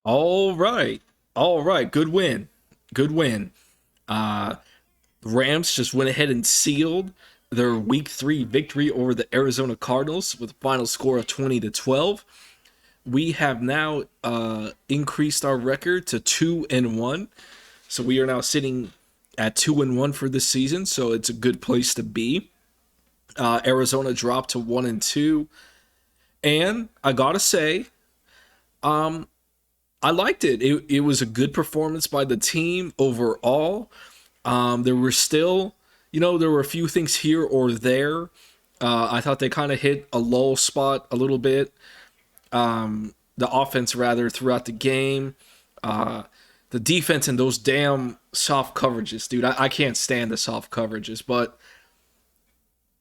All right. All right. Good win. Good win. Uh, Rams just went ahead and sealed their week 3 victory over the Arizona Cardinals with a final score of 20-12. We have now increased our record to 2-1. So we are now sitting at 2-1 for this season. So it's a good place to be. Arizona dropped to 1-2. And I gotta say, I liked it. It was a good performance by the team overall. There were still, there were a few things here or there. I thought they kind of hit a lull spot a little bit. The offense, rather, throughout the game. Uh, the defense and those damn soft coverages, dude. I can't stand the soft coverages, but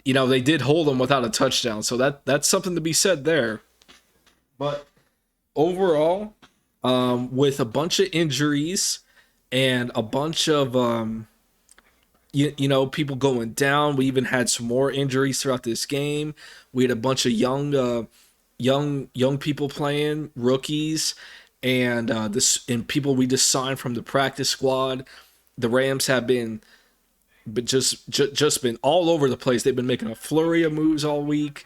they did hold them without a touchdown, so that's something to be said there. But overall, with a bunch of injuries and a bunch of people going down. We even had some more injuries throughout this game. We had a bunch of young people playing, rookies, and people we just signed from the practice squad. The Rams have been but just been all over the place. They've been making a flurry of moves all week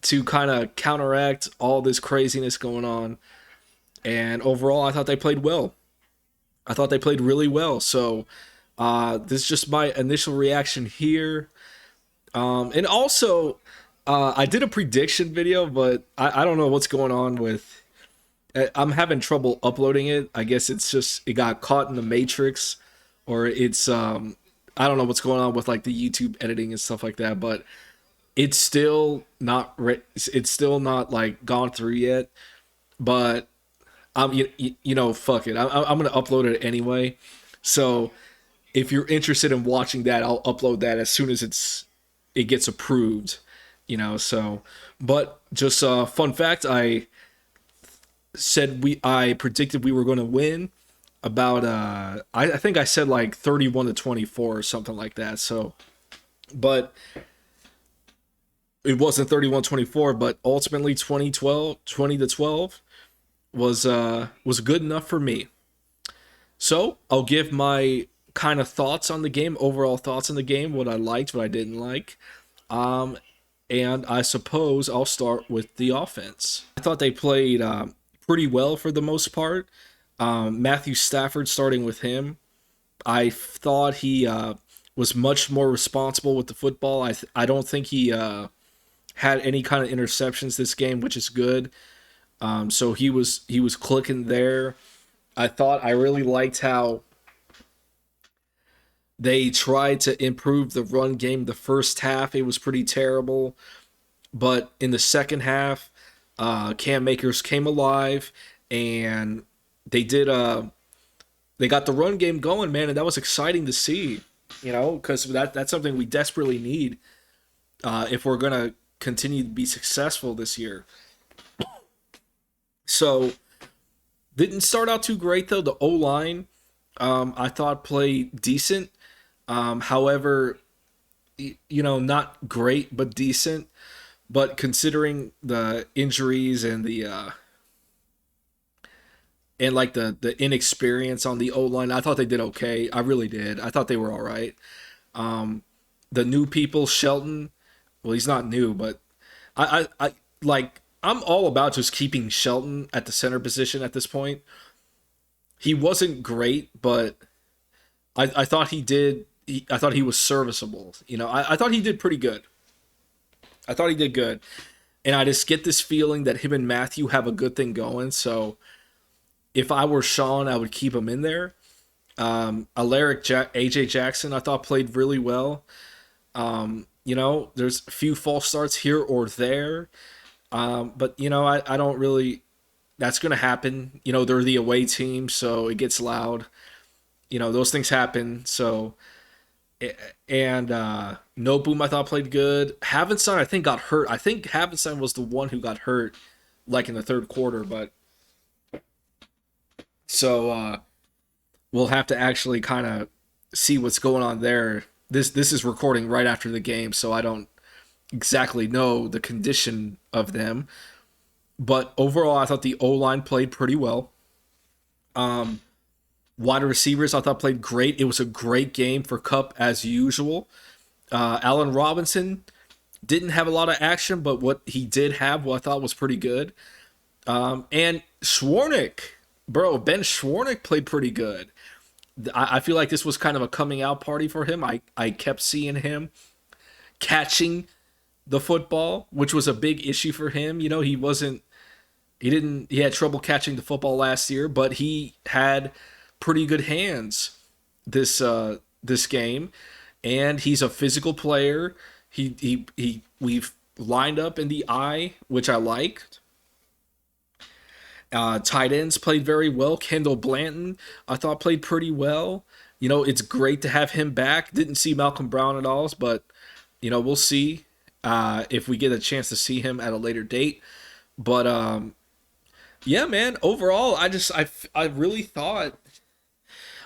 to kind of counteract all this craziness going on. And overall, I thought they played well. I thought they played really well. So this is just my initial reaction here. And also, I did a prediction video, but I don't know what's going on with. I'm having trouble uploading it. I guess it's just it got caught in the matrix, or it's I don't know what's going on with like the YouTube editing and stuff like that. But it's still not it's still not like gone through yet. But fuck it. I'm gonna upload it anyway. So if you're interested in watching that, I'll upload that as soon as it gets approved. So but just a fun fact, I predicted we were going to win about I think I said like 31-24 or something like that. So but it wasn't 31-24, but ultimately 20-12 was good enough for me. So I'll give my kind of thoughts on the game, overall thoughts on the game, what I liked, what I didn't like. Um, and I suppose I'll start with the offense. I thought they played pretty well for the most part. Matthew Stafford, starting with him, I thought he was much more responsible with the football. I don't think he had any kind of interceptions this game, which is good. So he was clicking there. I really liked how they tried to improve the run game. The first half it was pretty terrible, but in the second half, Cam Makers came alive and they did. They got the run game going, man, and that was exciting to see. Because that's something we desperately need if we're gonna continue to be successful this year. So didn't start out too great though. The O line, I thought played decent. However, not great but decent. But considering the injuries and the inexperience on the O line, I thought they did okay. I really did. I thought they were all right. The new people, Shelton. Well, he's not new, but I like. I'm all about just keeping Shelton at the center position at this point. He wasn't great, but I thought he did. I thought he was serviceable. I thought he did pretty good. I thought he did good. And I just get this feeling that him and Matthew have a good thing going. So if I were Sean, I would keep him in there. AJ Jackson, I thought played really well. There's a few false starts here or there. But I don't really. That's gonna happen. They're the away team, so it gets loud. Those things happen. So and No Boom I thought played good. Havenstein I think got hurt. I think Havenstein was the one who got hurt, like in the third quarter. But so we'll have to actually kind of see what's going on there. This is recording right after the game, so I don't exactly know the condition of them. But overall, I thought the O line played pretty well. Wide receivers I thought played great. It was a great game for Cup as usual. Allen Robinson didn't have a lot of action, but what he did have, what I thought was pretty good. And Schwarnick, bro, Ben Schwarnick played pretty good. I feel like this was kind of a coming out party for him. I kept seeing him catching the football, which was a big issue for him. You know, he had trouble catching the football last year, but he had pretty good hands this game, and he's a physical player. We've lined up in the eye, which I liked. Tight ends played very well. Kendall Blanton, I thought, played pretty well. You know, it's great to have him back. Didn't see Malcolm Brown at all, but we'll see if we get a chance to see him at a later date. But yeah, man. Overall, I really thought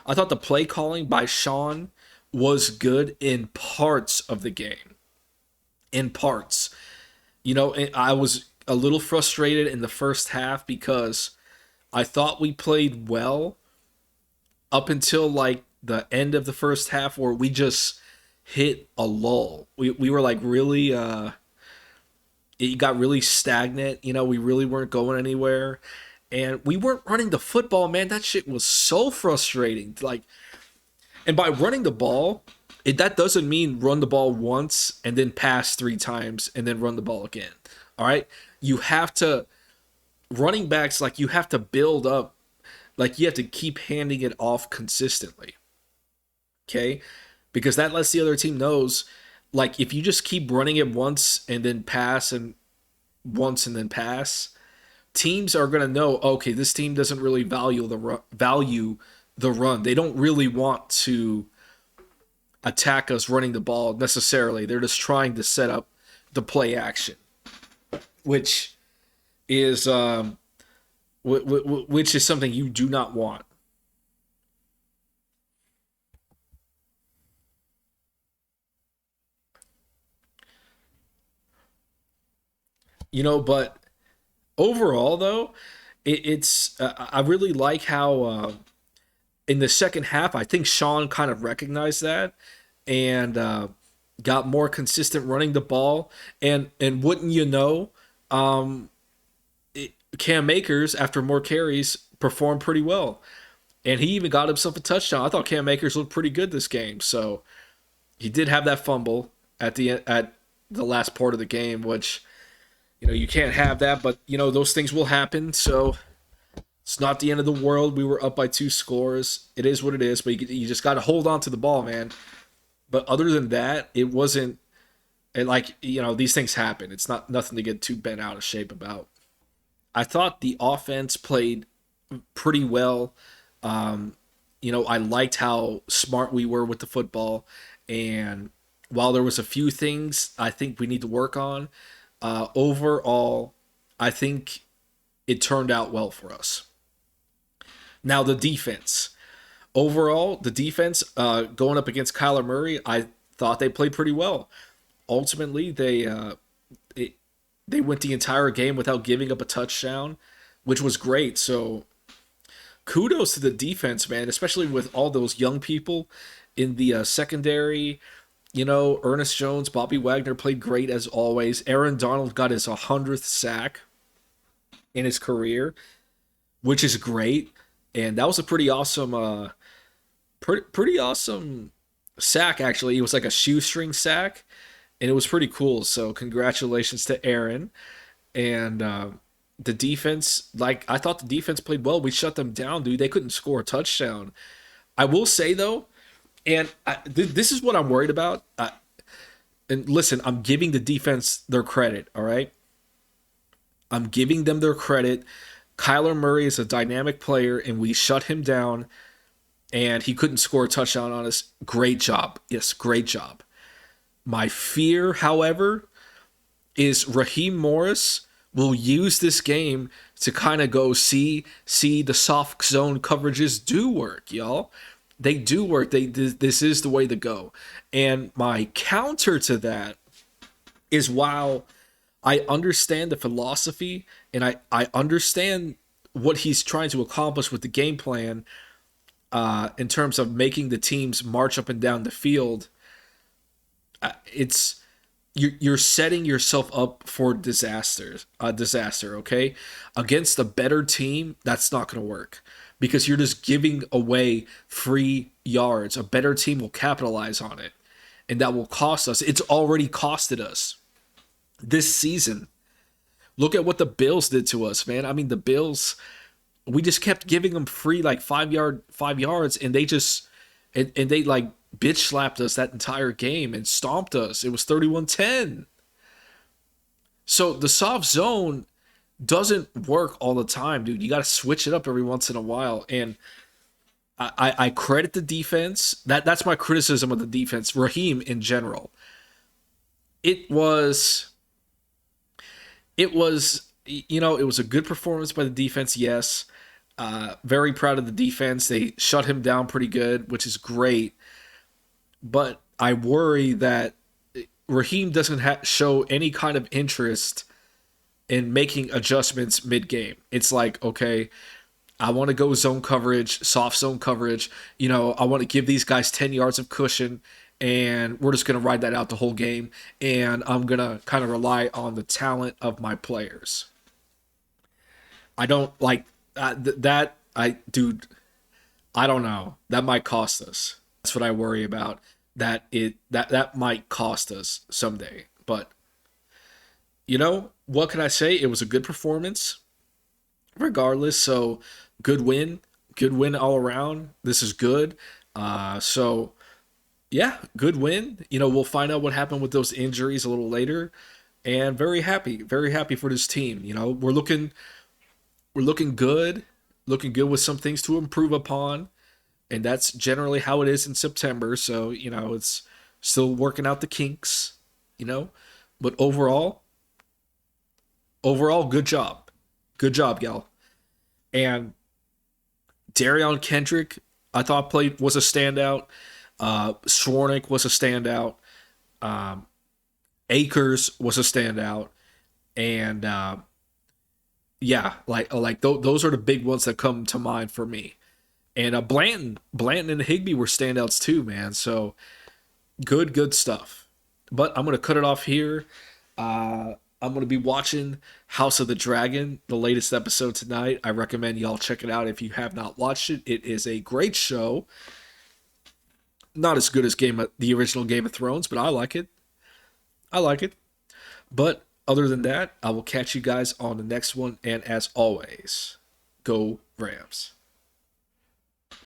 the play calling by Sean was good in parts of the game. In parts, I was a little frustrated in the first half because I thought we played well up until like the end of the first half where we just hit a lull. We were like really it got really stagnant, we really weren't going anywhere. And we weren't running the football, man. That shit was so frustrating. Like, and by running the ball, that doesn't mean run the ball once and then pass 3 times and then run the ball again. All right? You have to running backs, like, you have to build up, like, you have to keep handing it off consistently. Okay? Because that lets the other team knows, like, if you just keep running it once and then pass and once and then pass, teams are going to know, okay, this team doesn't really value the run. They don't really want to attack us running the ball necessarily. They're just trying to set up the play action, which is which is something you do not want. But overall though, it's I really like how in the second half I think Sean kind of recognized that and got more consistent running the ball. And wouldn't you know, Cam Akers after more carries performed pretty well, and he even got himself a touchdown. I thought Cam Akers looked pretty good this game. So he did have that fumble at the last part of the game, which you can't have that, but those things will happen. So it's not the end of the world. We were up by 2 scores. It is what it is, but you just got to hold on to the ball, man. But other than that, it wasn't. And like these things happen. It's not nothing to get too bent out of shape about. I thought the offense played pretty well. I liked how smart we were with the football, and while there was a few things I think we need to work on, overall, I think it turned out well for us. Now the defense. Overall, the defense going up against Kyler Murray, I thought they played pretty well. Ultimately, they went the entire game without giving up a touchdown, which was great. So kudos to the defense, man, especially with all those young people in the secondary. Ernest Jones, Bobby Wagner played great as always. Aaron Donald got his 100th sack in his career, which is great. And that was a pretty awesome, pretty awesome sack. Actually, it was like a shoestring sack, and it was pretty cool. So congratulations to Aaron. And the defense, like, I thought the defense played well. We shut them down, dude. They couldn't score a touchdown. I will say though, and this is what I'm worried about. And listen, I'm giving the defense their credit. All right, I'm giving them their credit. Kyler Murray is a dynamic player, and we shut him down, and he couldn't score a touchdown on us. Great job. Yes, great job. My fear, however, is Raheem Morris will use this game to kind of go see the soft zone coverages do work, y'all. They do work. This is the way to go. And my counter to that is, while I understand the philosophy and I understand what he's trying to accomplish with the game plan, in terms of making the teams march up and down the field, it's you're setting yourself up for disaster. Okay, against a better team, that's not going to work because you're just giving away free yards. A better team will capitalize on it, and that will cost us. It's already costed us this season. Look at what the Bills did to us, man. I mean, the Bills, we just kept giving them free like 5 yards, and and they like bitch slapped us that entire game and stomped us. It was 31-10. So the soft zone doesn't work all the time, dude. You got to switch it up every once in a while. And I credit the defense. That's my criticism of the defense. Raheem in general. It was it was a good performance by the defense. Yes, very proud of the defense. They shut him down pretty good, which is great. But I worry that Raheem doesn't show any kind of interest in making adjustments mid game. It's like, okay, I want to go zone coverage, soft zone coverage. I want to give these guys 10 yards of cushion, and we're just going to ride that out the whole game. And I'm going to kind of rely on the talent of my players. I don't like that. Dude, I don't know. That might cost us. That's what I worry about. That might cost us someday. But what can I say? It was a good performance, regardless. So good win all around. This is good. So yeah, good win. We'll find out what happened with those injuries a little later, and very happy for this team. We're looking good with some things to improve upon, and that's generally how it is in September. So it's still working out the kinks, you know. But overall, good job, y'all. And Darion Kendrick, I thought was a standout. Swarnick was a standout. Um, Akers was a standout, and yeah, those are the big ones that come to mind for me. And Blanton and Higby were standouts too, man. So good stuff. But I'm gonna cut it off here. I'm gonna be watching House of the Dragon, the latest episode tonight. I recommend y'all check it out if you have not watched it. It is a great show. Not as good as the original Game of Thrones, but I like it. I like it. But other than that, I will catch you guys on the next one. And as always, go Rams.